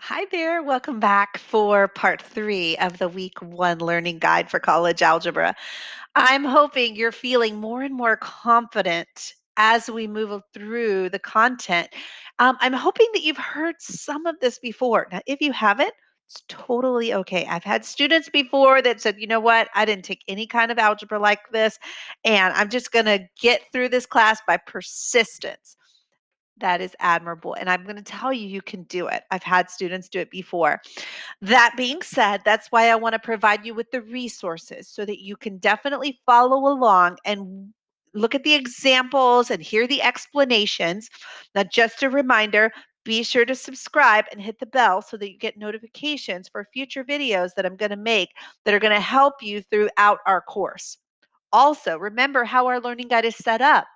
Hi there, welcome back for part 3 of the week 1 learning guide for college algebra. I'm hoping you're feeling more and more confident as we move through the content. I'm hoping that you've heard some of this before. Now, if you haven't, it's totally okay. I've had students before that said, you know what, I didn't take any kind of algebra like this, and I'm just going to get through this class by persistence. That is admirable. And I'm going to tell you, you can do it. I've had students do it before. That being said, that's why I want to provide you with the resources so that you can definitely follow along and look at the examples and hear the explanations. Now, just a reminder, be sure to subscribe and hit the bell so that you get notifications for future videos that I'm going to make that are going to help you throughout our course. Also, remember how our learning guide is set up.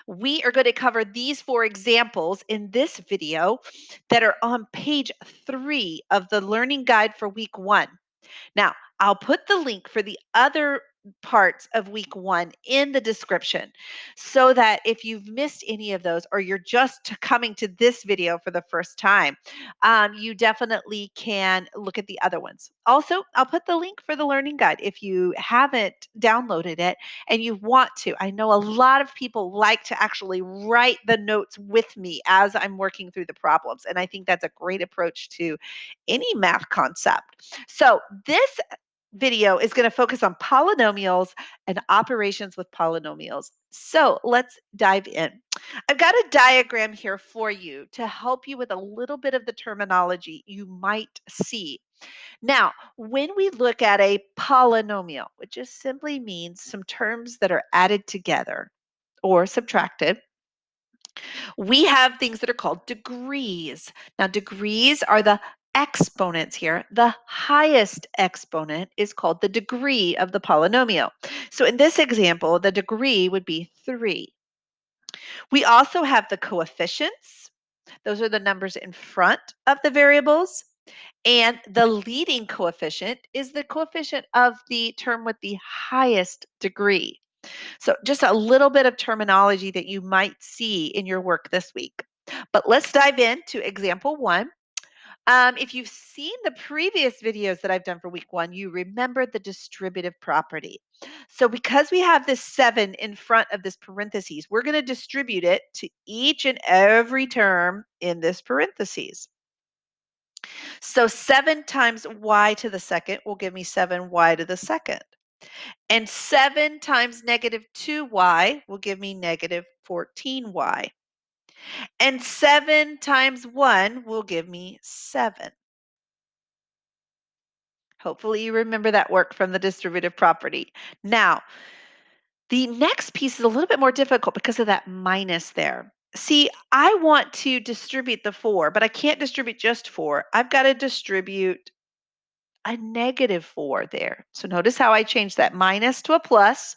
We are going to cover these 4 examples in this video that are on page 3 of the learning guide for week 1. Now, I'll put the link for the other parts of week 1 in the description so that if you've missed any of those or you're just coming to this video for the first time, you definitely can look at the other ones. Also, I'll put the link for the learning guide if you haven't downloaded it and you want to. I know a lot of people like to actually write the notes with me as I'm working through the problems, and I think that's a great approach to any math concept. So this video is going to focus on polynomials and operations with polynomials. So let's dive in. I've got a diagram here for you to help you with a little bit of the terminology you might see. Now, when we look at a polynomial, which just simply means some terms that are added together or subtracted, we have things that are called degrees. Now, degrees are the exponents here. The highest exponent is called the degree of the polynomial. So in this example, the degree would be 3. We also have the coefficients. Those are the numbers in front of the variables. And the leading coefficient is the coefficient of the term with the highest degree. So, just a little bit of terminology that you might see in your work this week. But let's dive into example 1. If you've seen the previous videos that I've done for week 1, you remember the distributive property. So, because we have this 7 in front of this parentheses, we're going to distribute it to each and every term in this parentheses. So, 7 times y to the second will give me 7y to the second. And 7 times negative 2y will give me negative 14y. And 7 times 1 will give me 7. Hopefully you remember that work from the distributive property. Now, the next piece is a little bit more difficult because of that minus there. See, I want to distribute the 4, but I can't distribute just 4. I've got to distribute a negative 4 there. So notice how I changed that minus to a plus.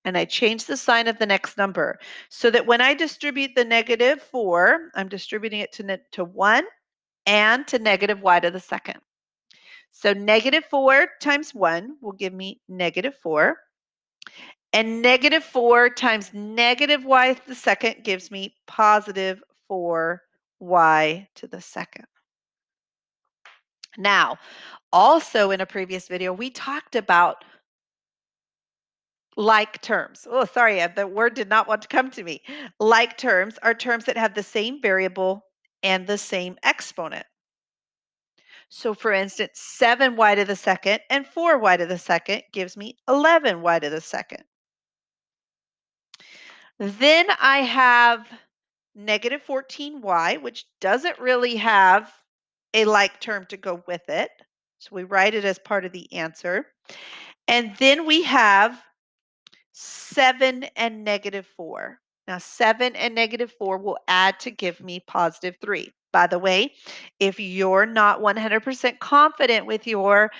And I change the sign of the next number so that when I distribute the negative 4, I'm distributing it to 1 and to negative y to the second. So negative 4 times 1 will give me negative 4. And negative 4 times negative y to the second gives me positive 4y to the second. Now, also in a previous video, we talked about like terms. Oh, sorry, the word did not want to come to me. Like terms are terms that have the same variable and the same exponent. So for instance, 7y to the second and 4y to the second gives me 11y to the second. Then I have negative 14y, which doesn't really have a like term to go with it. So we write it as part of the answer. And then we have 7 and negative 4. Now, 7 and negative 4 will add to give me positive 3. By the way, if you're not 100% confident with your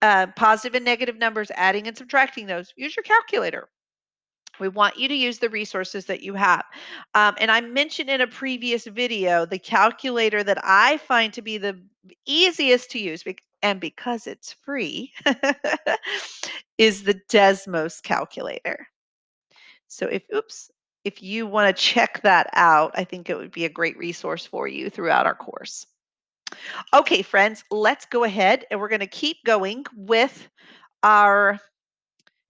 positive and negative numbers, adding and subtracting those, use your calculator. We want you to use the resources that you have. And I mentioned in a previous video the calculator that I find to be the easiest to use, and because it's free, is the Desmos calculator. So if you want to check that out, I think it would be a great resource for you throughout our course. Okay, friends, let's go ahead and we're going to keep going with our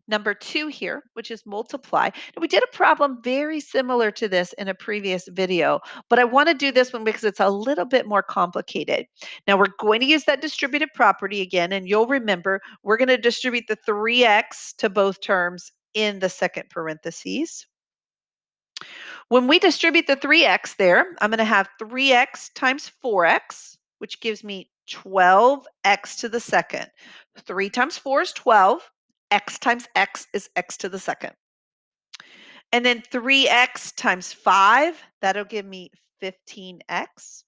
number 2 here, which is multiply. And we did a problem very similar to this in a previous video, but I want to do this one because it's a little bit more complicated. Now we're going to use that distributive property again, and you'll remember we're going to distribute the 3x to both terms in the second parentheses. When we distribute the 3x there, I'm going to have 3x times 4x, which gives me 12x to the second. 3 times 4 is 12. X times x is x to the second. And then 3x times 5, that'll give me 15x.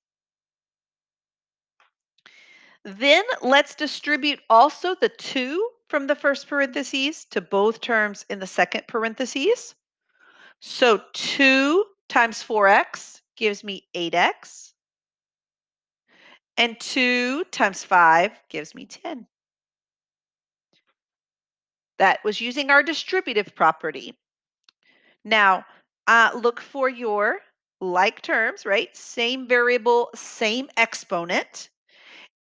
Then let's distribute also the 2 from the first parentheses to both terms in the second parentheses. So 2 times 4x gives me 8x. And 2 times 5 gives me 10. That was using our distributive property. Now, look for your like terms, right? Same variable, same exponent.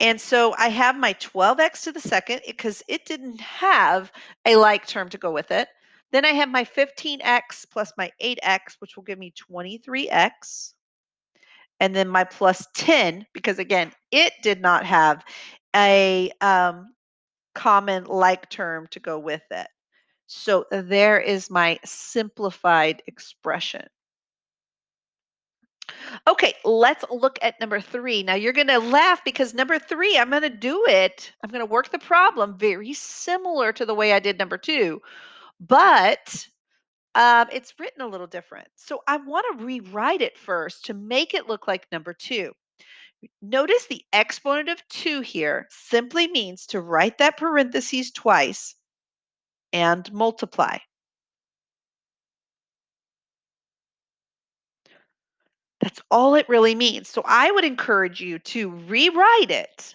And so I have my 12x to the second because it didn't have a like term to go with it. Then I have my 15x plus my 8x, which will give me 23x. And then my plus 10, because again, it did not have a common like term to go with it. So there is my simplified expression. Okay, let's look at number 3. Now you're going to laugh because number 3, I'm going to do it. I'm going to work the problem very similar to the way I did number 2, but it's written a little different. So I want to rewrite it first to make it look like number 2. Notice the exponent of 2 here simply means to write that parentheses twice and multiply. That's all it really means. So I would encourage you to rewrite it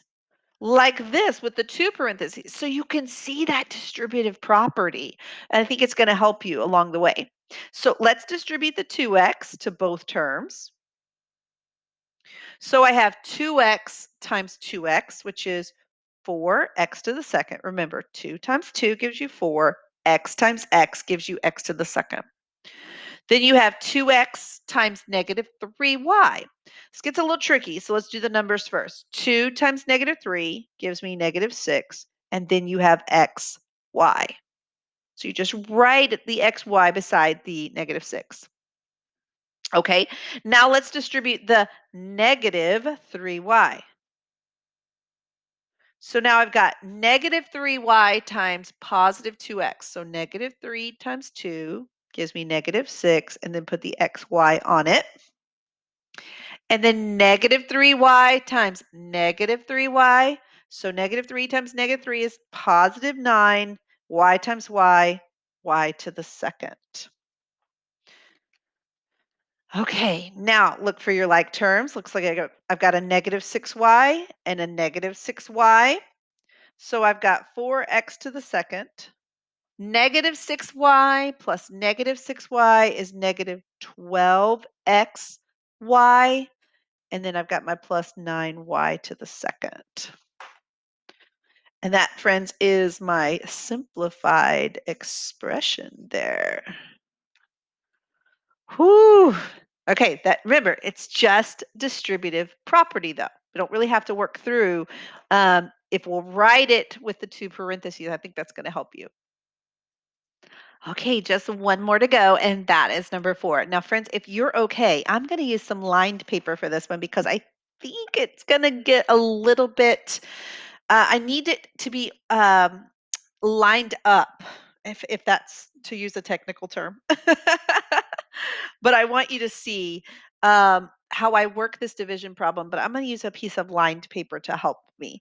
like this with the 2 parentheses so you can see that distributive property. And I think it's going to help you along the way. So let's distribute the 2x to both terms. So I have 2x times 2x, which is 4x to the second. Remember, 2 times 2 gives you 4. X times x gives you x to the second. Then you have 2x times negative 3y. This gets a little tricky, so let's do the numbers first. 2 times negative 3 gives me negative 6, and then you have x, y. So you just write the xy beside the negative 6. Okay, now let's distribute the negative 3y. So now I've got negative 3y times positive 2x. So negative 3 times 2 gives me negative 6, and then put the xy on it. And then negative 3y times negative 3y. So negative 3 times negative 3 is positive 9. Y times y to the second. Okay, now look for your like terms. Looks like I've got a negative 6y and a negative 6y. So I've got 4x to the second. Negative 6y plus negative 6y is negative 12xy. And then I've got my plus 9y to the second. And that, friends, is my simplified expression there. Whew. Okay, that remember, it's just distributive property, though. We don't really have to work through. If we'll write it with the 2 parentheses, I think that's going to help you. Okay, just one more to go, and that is number 4. Now, friends, if you're okay, I'm going to use some lined paper for this one because I think it's going to get a little bit, I need it to be lined up, if that's to use a technical term. But I want you to see how I work this division problem, but I'm going to use a piece of lined paper to help me.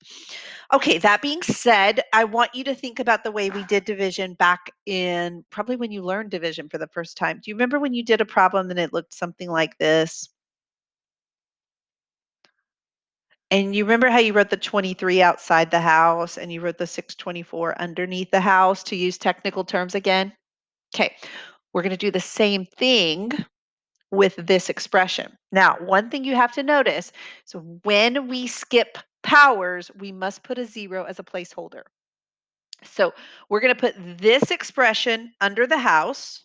Okay, that being said, I want you to think about the way we did division back in probably when you learned division for the first time. Do you remember when you did a problem and it looked something like this? And you remember how you wrote the 23 outside the house and you wrote the 624 underneath the house to use technical terms again? Okay, we're going to do the same thing with this expression. Now, one thing you have to notice, so when we skip powers, we must put a 0 as a placeholder. So we're going to put this expression under the house,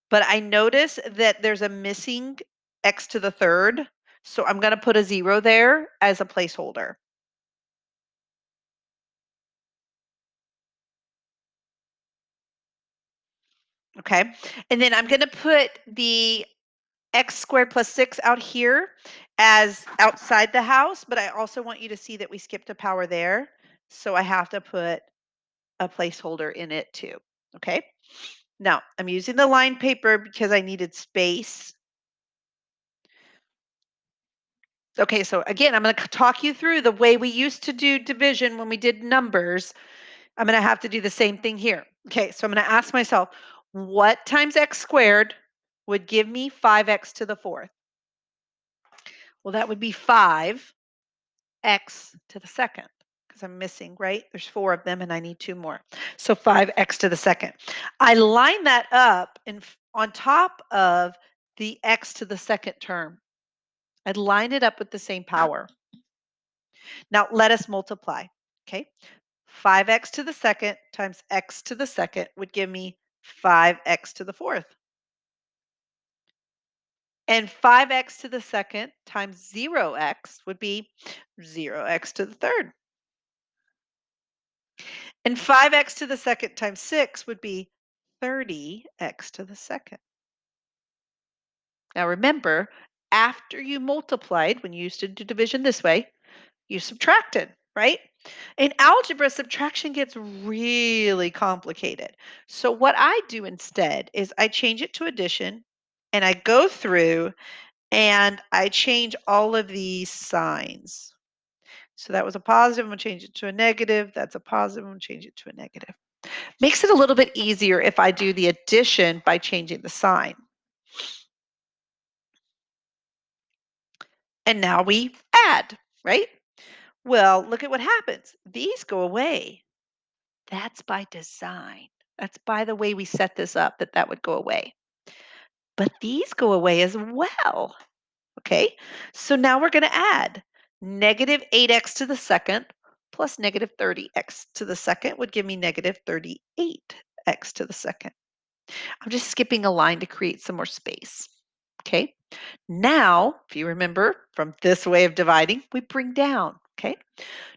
but I notice that there's a missing x to the third. So I'm going to put a 0 there as a placeholder. Okay. And then I'm going to put the x squared plus 6 out here as outside the house, but I also want you to see that we skipped a power there. So I have to put a placeholder in it too. Okay. Now I'm using the line paper because I needed space. Okay, so again, I'm going to talk you through the way we used to do division when we did numbers. I'm going to have to do the same thing here. Okay, so I'm going to ask myself, what times x squared would give me 5x to the fourth? Well, that would be 5x to the second because I'm missing, right? There's 4 of them and I need 2 more. So 5x to the second. I line that up on top of the x to the second term. I'd line it up with the same power. Now let us multiply. Okay. 5x to the second times x to the second would give me 5x to the fourth. And 5x to the second times 0x would be 0x to the third. And 5x to the second times 6 would be 30x to the second. Now remember, after you multiplied, when you used to do division this way, you subtracted, right? In algebra, subtraction gets really complicated. So what I do instead is I change it to addition and I go through and I change all of these signs. So that was a positive, I'm gonna change it to a negative. That's a positive, I'm gonna change it to a negative. Makes it a little bit easier if I do the addition by changing the sign. And now we add, right? Well, look at what happens. These go away. That's by design. That's by the way we set this up that that would go away. But these go away as well. Okay, so now we're going to add negative 8x to the second plus negative 30x to the second would give me negative 38x to the second. I'm just skipping a line to create some more space. Okay, now, if you remember from this way of dividing, we bring down. Okay,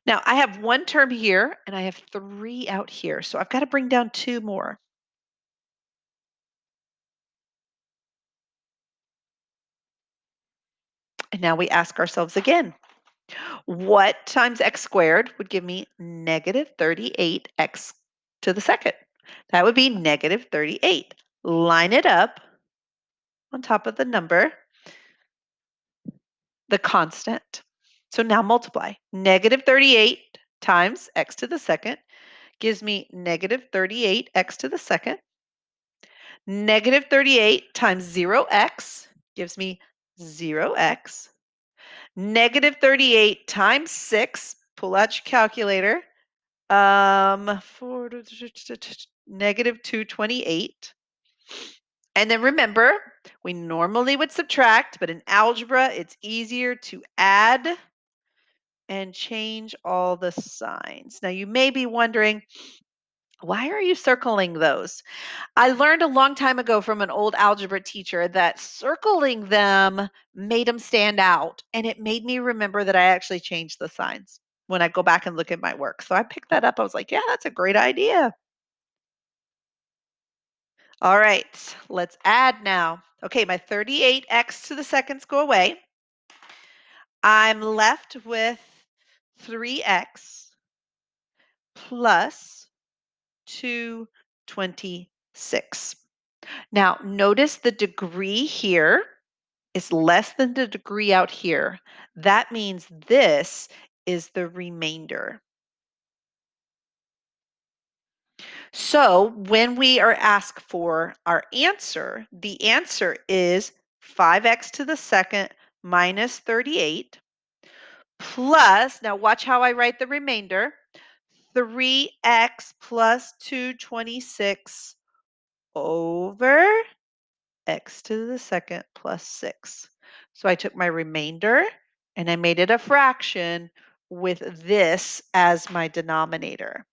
now I have one term here and I have 3 out here. So I've got to bring down 2 more. And now we ask ourselves again, what times x squared would give me negative 38x to the second? That would be negative 38. Line it up on top of the number, the constant. So now multiply. Negative 38 times x to the second gives me negative 38x to the second. Negative 38 times 0x gives me 0x. Negative 38 times 6, pull out your calculator, four, negative 228. And then remember, we normally would subtract, but in algebra, it's easier to add and change all the signs. Now, you may be wondering, why are you circling those? I learned a long time ago from an old algebra teacher that circling them made them stand out. And it made me remember that I actually changed the signs when I go back and look at my work. So I picked that up. I was like, yeah, that's a great idea. All right, let's add now. Okay, my 38x to the seconds go away. I'm left with 3x plus 226. Now, notice the degree here is less than the degree out here. That means this is the remainder. So when we are asked for our answer, the answer is 5x to the second minus 38 plus, now watch how I write the remainder, 3x plus 226 over x to the second plus 6. So I took my remainder and I made it a fraction with this as my denominator.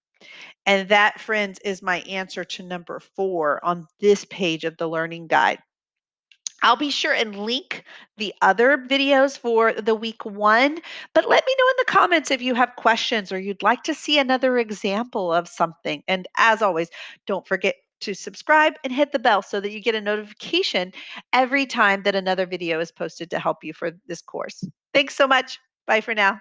And that, friends, is my answer to number 4 on this page of the learning guide. I'll be sure and link the other videos for the week 1, but let me know in the comments if you have questions or you'd like to see another example of something. And as always, don't forget to subscribe and hit the bell so that you get a notification every time that another video is posted to help you for this course. Thanks so much. Bye for now.